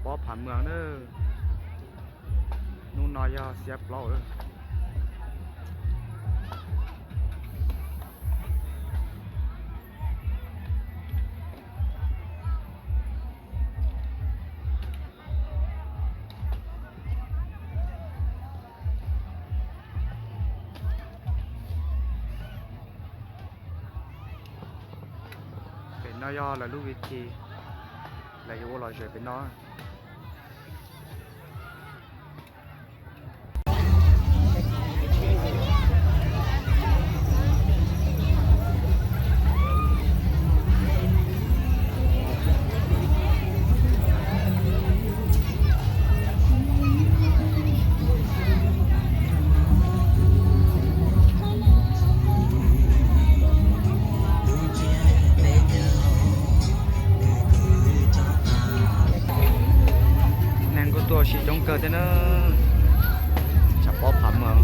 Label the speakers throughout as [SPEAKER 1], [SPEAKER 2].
[SPEAKER 1] ป้อผ่านเมืองเนอะนู่นนอยาเสียบเราเลยเป็นนอยาและลูกวิธีและยูว่าเราเฉยเป็นน้อยแนงก็ตัวชีจงเกิดเนอะจะป้อผ่านเมือง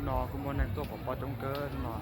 [SPEAKER 1] นอคือมันในตัวของปอจงเกินนอ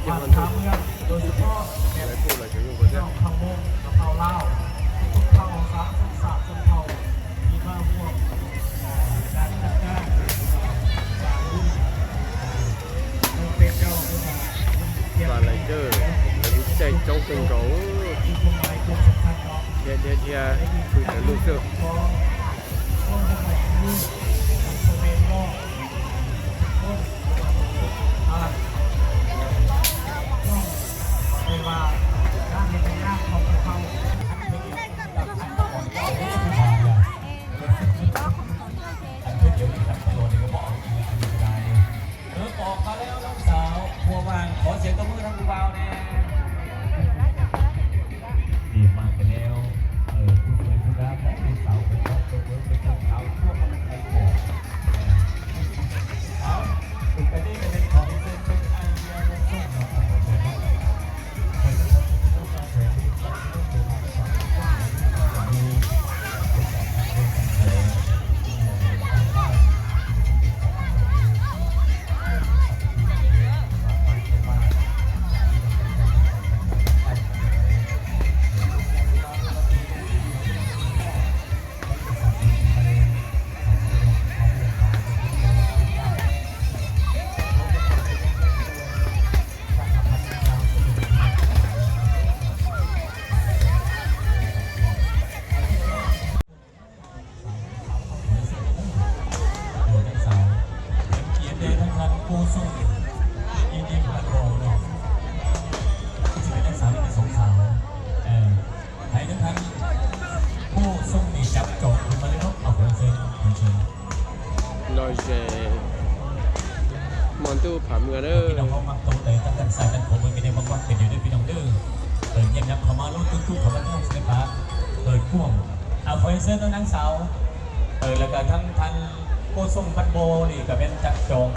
[SPEAKER 2] จะมันทุกโดยเฉพาะอะไรพูดอะไรจะยุ่งกับเจ้าข้าวโพดกะเพราเล่าทุกข้าวสามทุกสามจนเผามีข้าวพวกการจัดการจากรุ่นเป็นเจ้าvà lấy chữ là những chạy trong từng cấu thì tùy tới lưu sự rồi sẽ món tu phẩm người đóพี่น้องเขามักตรงไหนตั้งแต่สายนั้นผมไม่ได้มาวัดเป็นอยู่ด้วยพี่น้องเด้อเยี่ยมยับเขามาลุ้นตุ้งเขามาเที่ยวสิครับพ่วงเอาไฟเซอร์ต้องนั่งเสาแล้วก็ทั้งทันโกส่งพัดโบนี่ก็เป็นจักรจง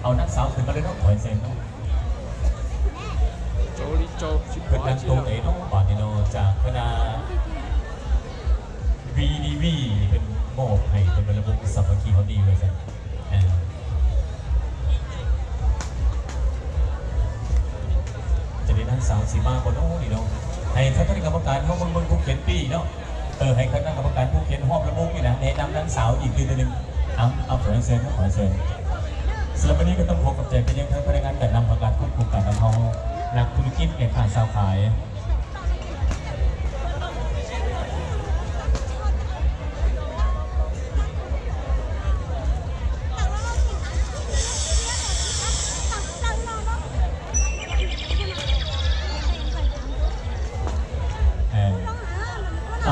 [SPEAKER 2] เอานักเสาขึ้นมาเลยต้องถอยเซนเนาะโจลิโจเป็นการตรงไหนเนาะป่านนี้เนาะจากคณะ VDV เป็นโมบให้เป็นระบบสัมพันธ์เขาดีเลยใช่จะได้นั่งสาวสีมาคนโน้นนี่เนาะให้คณะกรรมการเขาบนผู้เขียนปีเนาะให้คณะกรรมการผู้เขียนหอบระบบนี่นะแนะนำนั่งสาวอีกทีนึงเอาขอเชิญขอเชิญสำหรับวันนี้ก็ต้องขอขอบใจเป็นยังทั้งพนักงานการนำประกาศควบคุมการนำเขานักธุรกิจแข่งขันสาวขาย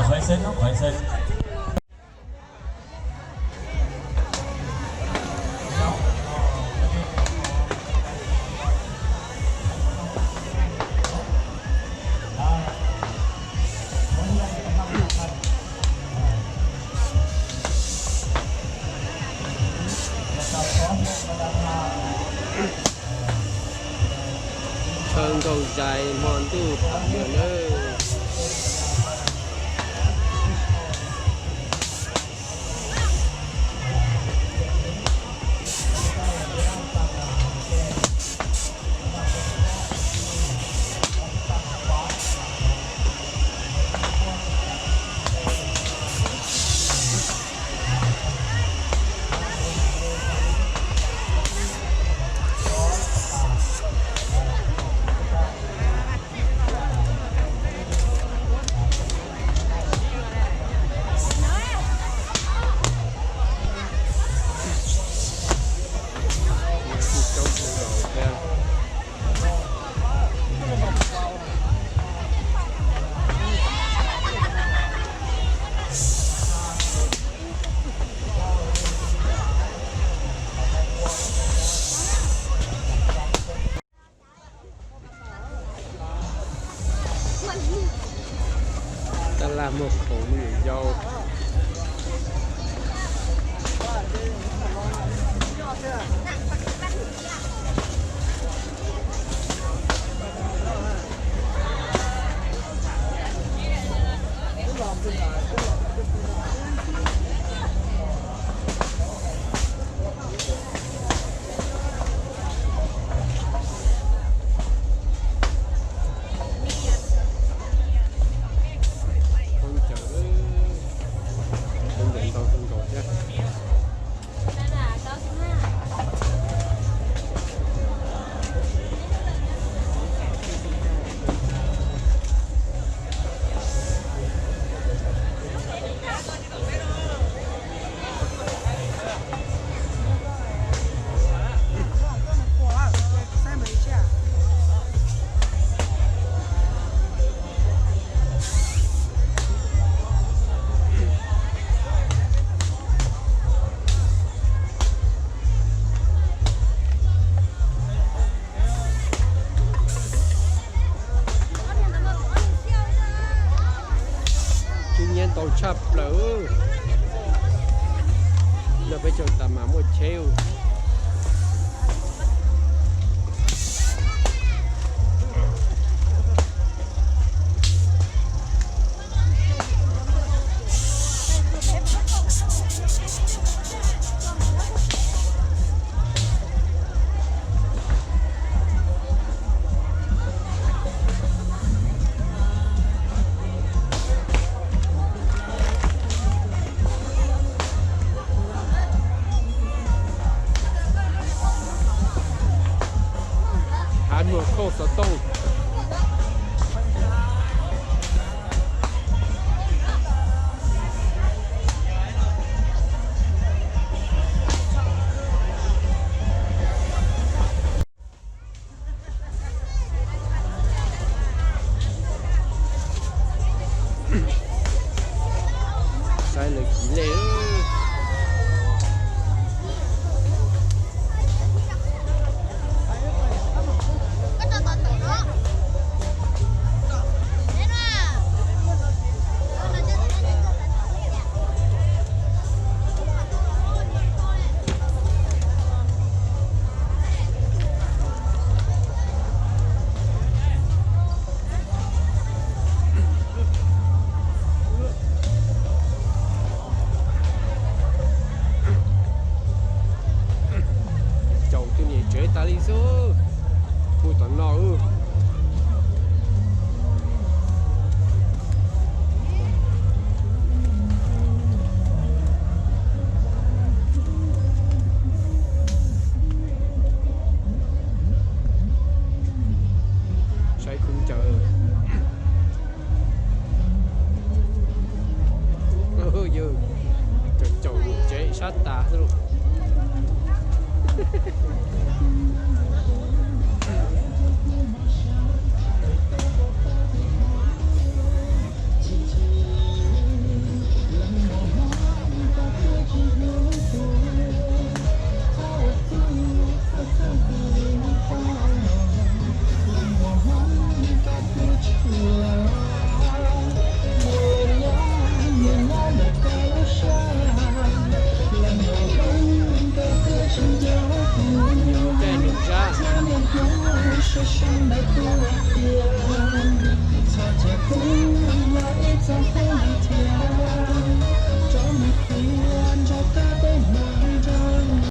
[SPEAKER 2] ขอเชิญน้องขอเชิญเชิญตรงใจมอนตู้ผับเดือนเลยตลาดหมกของหมูยอ
[SPEAKER 3] chill. Hàn một khâu sờ tông. Sai là chỉ lệ ơi. Chồng tôi nhảy chế ta đi số. Tôi tận lo ư.